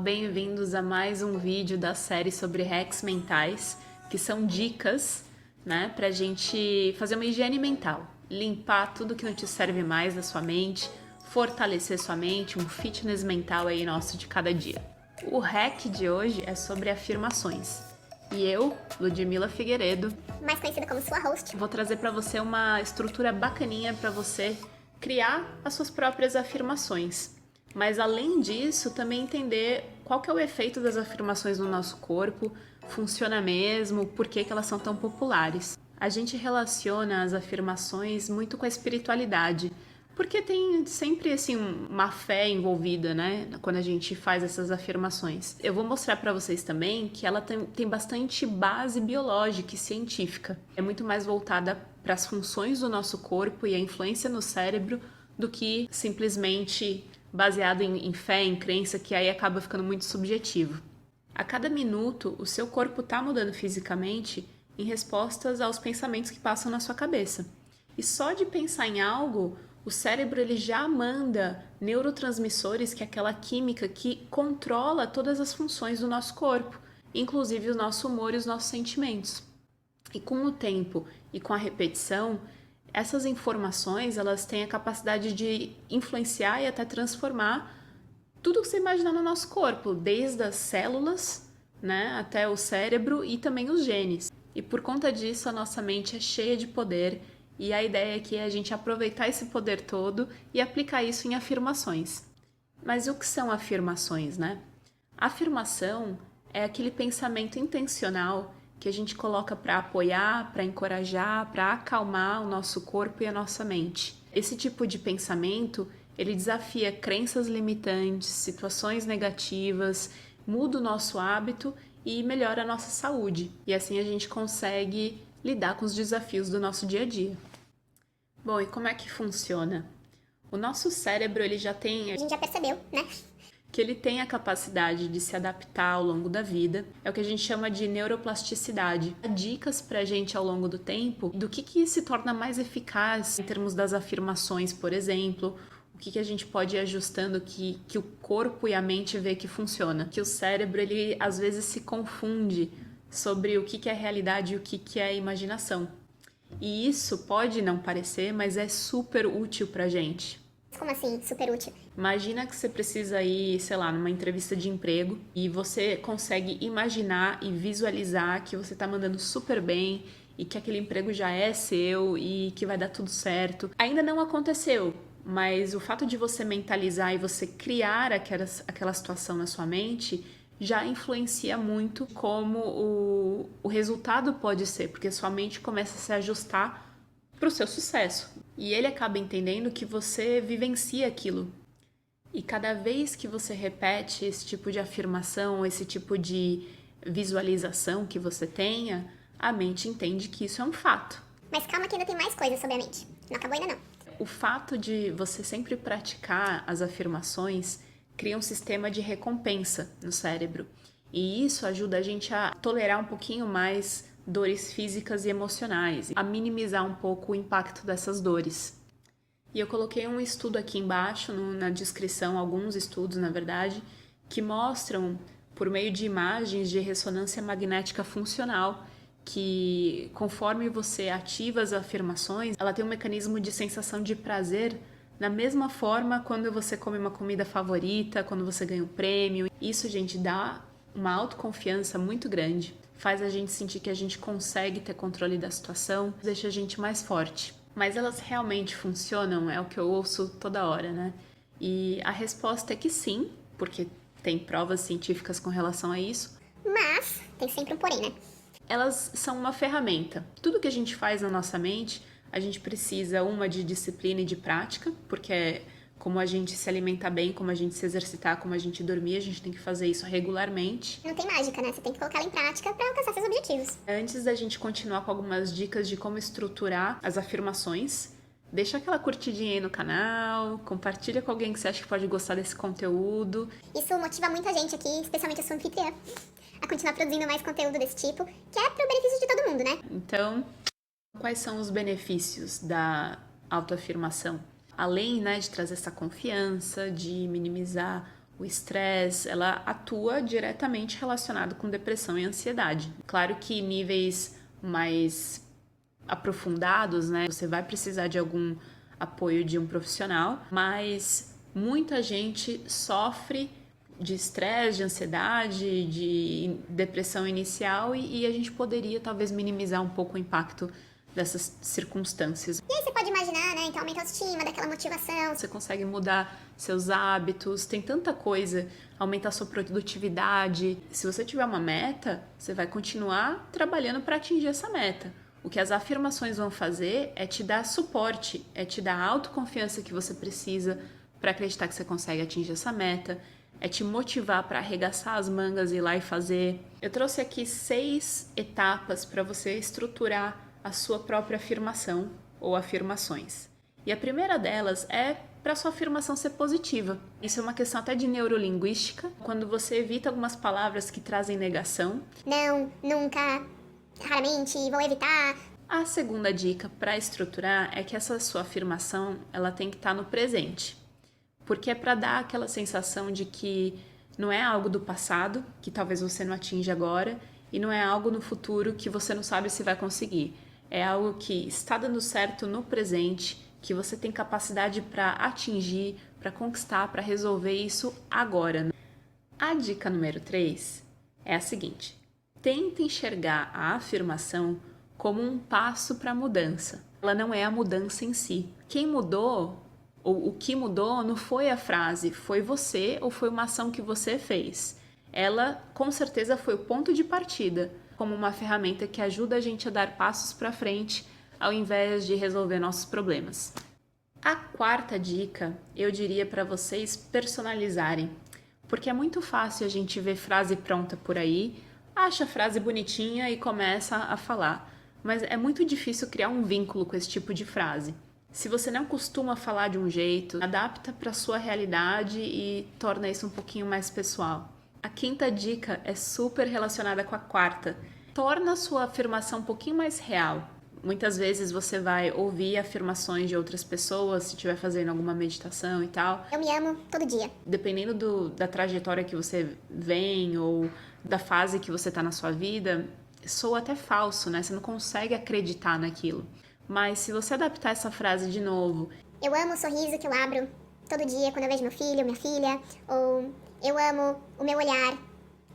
Bem-vindos a mais um vídeo da série sobre hacks mentais, que são dicas, né, pra gente fazer uma higiene mental, limpar tudo que não te serve mais da sua mente, fortalecer sua mente, um fitness mental aí nosso de cada dia. O hack de hoje é sobre afirmações. E eu, Ludmila Figueiredo, mais conhecida como sua host, vou trazer para você uma estrutura bacaninha para você criar as suas próprias afirmações. Mas além disso, também entender qual que é o efeito das afirmações no nosso corpo, funciona mesmo, por que elas são tão populares. A gente relaciona as afirmações muito com a espiritualidade, porque tem sempre assim uma fé envolvida, né, quando a gente faz essas afirmações. Eu vou mostrar para vocês também que ela tem bastante base biológica e científica. É muito mais voltada para as funções do nosso corpo e a influência no cérebro do que simplesmente baseado em fé, em crença, que aí acaba ficando muito subjetivo. A cada minuto, o seu corpo está mudando fisicamente em respostas aos pensamentos que passam na sua cabeça. E só de pensar em algo, o cérebro ele já manda neurotransmissores, que é aquela química que controla todas as funções do nosso corpo, inclusive o nosso humor e os nossos sentimentos. E com o tempo e com a repetição, essas informações elas têm a capacidade de influenciar e até transformar tudo que você imaginar no nosso corpo, desde as células, né, até o cérebro e também os genes. E por conta disso, a nossa mente é cheia de poder e a ideia aqui é a gente aproveitar esse poder todo e aplicar isso em afirmações. Mas o que são afirmações, né? Afirmação é aquele pensamento intencional que a gente coloca para apoiar, para encorajar, para acalmar o nosso corpo e a nossa mente. Esse tipo de pensamento, ele desafia crenças limitantes, situações negativas, muda o nosso hábito e melhora a nossa saúde. E assim a gente consegue lidar com os desafios do nosso dia a dia. Bom, e como é que funciona? O nosso cérebro, ele já tem... a gente já percebeu, né? Que ele tem a capacidade de se adaptar ao longo da vida. É o que a gente chama de neuroplasticidade. Dá dicas pra gente ao longo do tempo do que se torna mais eficaz em termos das afirmações, por exemplo. O que a gente pode ir ajustando que o corpo e a mente vê que funciona. Que o cérebro, ele às vezes se confunde sobre o que é realidade e o que é imaginação. E isso pode não parecer, mas é super útil pra gente. Como assim, super útil? Imagina que você precisa ir, sei lá, numa entrevista de emprego e você consegue imaginar e visualizar que você tá mandando super bem e que aquele emprego já é seu e que vai dar tudo certo. Ainda não aconteceu, mas o fato de você mentalizar e você criar aquela situação na sua mente já influencia muito como o resultado pode ser, porque sua mente começa a se ajustar para o seu sucesso. E ele acaba entendendo que você vivencia aquilo. E cada vez que você repete esse tipo de afirmação, esse tipo de visualização que você tenha, a mente entende que isso é um fato. Mas calma que ainda tem mais coisas sobre a mente. Não acabou ainda não. O fato de você sempre praticar as afirmações cria um sistema de recompensa no cérebro. E isso ajuda a gente a tolerar um pouquinho mais dores físicas e emocionais, a minimizar um pouco o impacto dessas dores. E eu coloquei um estudo aqui embaixo, na descrição, alguns estudos, na verdade, que mostram, por meio de imagens de ressonância magnética funcional, que conforme você ativa as afirmações, ela tem um mecanismo de sensação de prazer da mesma forma quando você come uma comida favorita, quando você ganha um prêmio. Isso, gente, dá uma autoconfiança muito grande, faz a gente sentir que a gente consegue ter controle da situação, deixa a gente mais forte. Mas elas realmente funcionam? É o que eu ouço toda hora, né? E a resposta é que sim, porque tem provas científicas com relação a isso. Mas tem sempre um porém, né? Elas são uma ferramenta. Tudo que a gente faz na nossa mente, a gente precisa de disciplina e de prática, porque como a gente se alimentar bem, como a gente se exercitar, como a gente dormir, a gente tem que fazer isso regularmente. Não tem mágica, né? Você tem que colocar ela em prática para alcançar seus objetivos. Antes da gente continuar com algumas dicas de como estruturar as afirmações, deixa aquela curtidinha aí no canal, compartilha com alguém que você acha que pode gostar desse conteúdo. Isso motiva muita gente aqui, especialmente a sua anfitriã, a continuar produzindo mais conteúdo desse tipo, que é pro benefício de todo mundo, né? Então, quais são os benefícios da autoafirmação? Além, né, de trazer essa confiança, de minimizar o estresse, ela atua diretamente relacionado com depressão e ansiedade. Claro que níveis mais aprofundados, né, você vai precisar de algum apoio de um profissional, mas muita gente sofre de estresse, de ansiedade, de depressão inicial e a gente poderia talvez minimizar um pouco o impacto dessas circunstâncias. E aí você pode imaginar, né? Então aumenta a autoestima, daquela motivação. Você consegue mudar seus hábitos, tem tanta coisa, aumentar sua produtividade. Se você tiver uma meta, você vai continuar trabalhando para atingir essa meta. O que as afirmações vão fazer é te dar suporte, é te dar a autoconfiança que você precisa para acreditar que você consegue atingir essa meta, é te motivar para arregaçar as mangas e ir lá e fazer. Eu trouxe aqui 6 etapas para você estruturar a sua própria afirmação ou afirmações. E a primeira delas é para sua afirmação ser positiva. Isso é uma questão até de neurolinguística, quando você evita algumas palavras que trazem negação. Não, nunca, raramente, vou evitar. A segunda dica para estruturar é que essa sua afirmação ela tem que estar no presente. Porque é para dar aquela sensação de que não é algo do passado, que talvez você não atinja agora, e não é algo no futuro que você não sabe se vai conseguir. É algo que está dando certo no presente, que você tem capacidade para atingir, para conquistar, para resolver isso agora. A dica número 3 é a seguinte: tente enxergar a afirmação como um passo para a mudança. Ela não é a mudança em si. Quem mudou, ou o que mudou, não foi a frase, foi você ou foi uma ação que você fez. Ela, com certeza, foi o ponto de partida, como uma ferramenta que ajuda a gente a dar passos para frente, ao invés de resolver nossos problemas. A quarta dica, eu diria para vocês personalizarem, porque é muito fácil a gente ver frase pronta por aí, acha a frase bonitinha e começa a falar, mas é muito difícil criar um vínculo com esse tipo de frase. Se você não costuma falar de um jeito, adapta para a sua realidade e torna isso um pouquinho mais pessoal. A quinta dica é super relacionada com a quarta. Torna a sua afirmação um pouquinho mais real. Muitas vezes você vai ouvir afirmações de outras pessoas, se estiver fazendo alguma meditação e tal. Eu me amo todo dia. Dependendo da trajetória que você vem ou da fase que você está na sua vida, soa até falso, né? Você não consegue acreditar naquilo. Mas se você adaptar essa frase de novo... Eu amo o sorriso que eu abro todo dia quando eu vejo meu filho, minha filha. Ou eu amo o meu olhar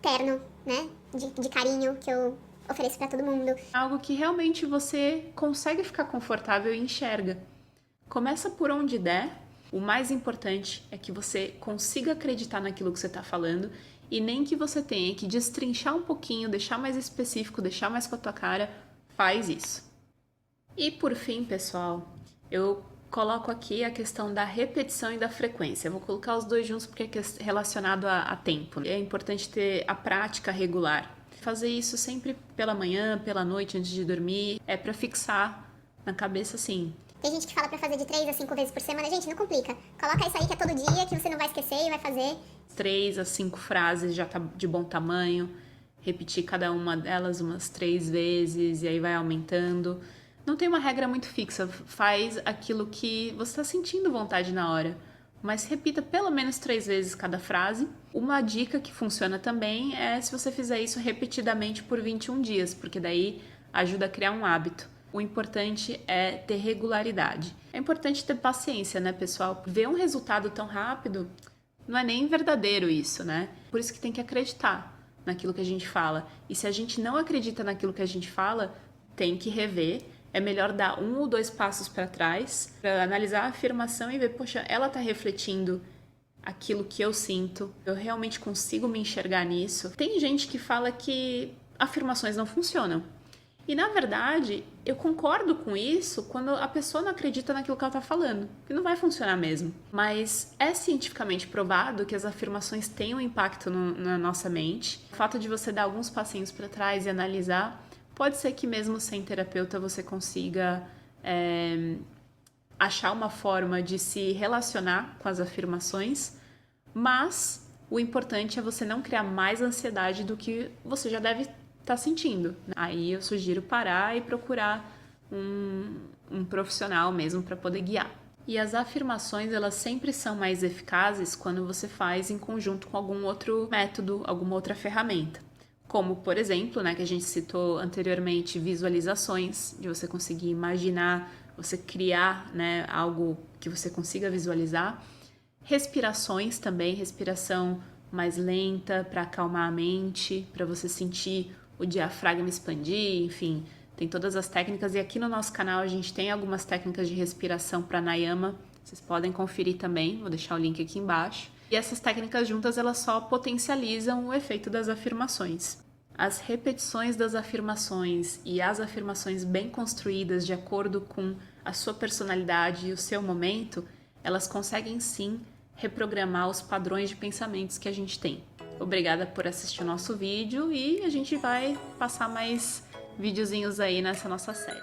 terno, né? De carinho que eu ofereço pra todo mundo. Algo que realmente você consegue ficar confortável e enxerga. Começa por onde der. O mais importante é que você consiga acreditar naquilo que você está falando e nem que você tenha que destrinchar um pouquinho, deixar mais específico, deixar mais com a tua cara. Faz isso. E por fim, pessoal, eu coloco aqui a questão da repetição e da frequência. Eu vou colocar os dois juntos porque é relacionado a tempo. É importante ter a prática regular. Fazer isso sempre pela manhã, pela noite, antes de dormir. É para fixar na cabeça, assim. Tem gente que fala pra fazer de 3 a 5 vezes por semana. Gente, não complica. Coloca isso aí que é todo dia, que você não vai esquecer e vai fazer. 3 a 5 frases já tá de bom tamanho. Repetir cada uma delas umas 3 vezes e aí vai aumentando. Não tem uma regra muito fixa, faz aquilo que você está sentindo vontade na hora, mas repita pelo menos 3 vezes cada frase. Uma dica que funciona também é se você fizer isso repetidamente por 21 dias, porque daí ajuda a criar um hábito. O importante é ter regularidade. É importante ter paciência, né, pessoal? Ver um resultado tão rápido não é nem verdadeiro isso, né? Por isso que tem que acreditar naquilo que a gente fala. E se a gente não acredita naquilo que a gente fala, tem que rever. É melhor dar 1 ou 2 passos para trás, para analisar a afirmação e ver, poxa, ela está refletindo aquilo que eu sinto, eu realmente consigo me enxergar nisso. Tem gente que fala que afirmações não funcionam. E na verdade, eu concordo com isso quando a pessoa não acredita naquilo que ela está falando, que não vai funcionar mesmo. Mas é cientificamente provado que as afirmações têm um impacto na nossa mente. O fato de você dar alguns passinhos para trás e analisar, pode ser que mesmo sem terapeuta você consiga achar uma forma de se relacionar com as afirmações, mas o importante é você não criar mais ansiedade do que você já deve estar sentindo. Aí eu sugiro parar e procurar um profissional mesmo para poder guiar. E as afirmações, elas sempre são mais eficazes quando você faz em conjunto com algum outro método, alguma outra ferramenta. Como, por exemplo, né, que a gente citou anteriormente, visualizações, de você conseguir imaginar, você criar, né, algo que você consiga visualizar. Respirações também, respiração mais lenta para acalmar a mente, para você sentir o diafragma expandir, enfim, tem todas as técnicas. E aqui no nosso canal a gente tem algumas técnicas de respiração pranayama, vocês podem conferir também, vou deixar o link aqui embaixo. E essas técnicas juntas, elas só potencializam o efeito das afirmações. As repetições das afirmações e as afirmações bem construídas de acordo com a sua personalidade e o seu momento, elas conseguem sim reprogramar os padrões de pensamentos que a gente tem. Obrigada por assistir o nosso vídeo e a gente vai passar mais videozinhos aí nessa nossa série.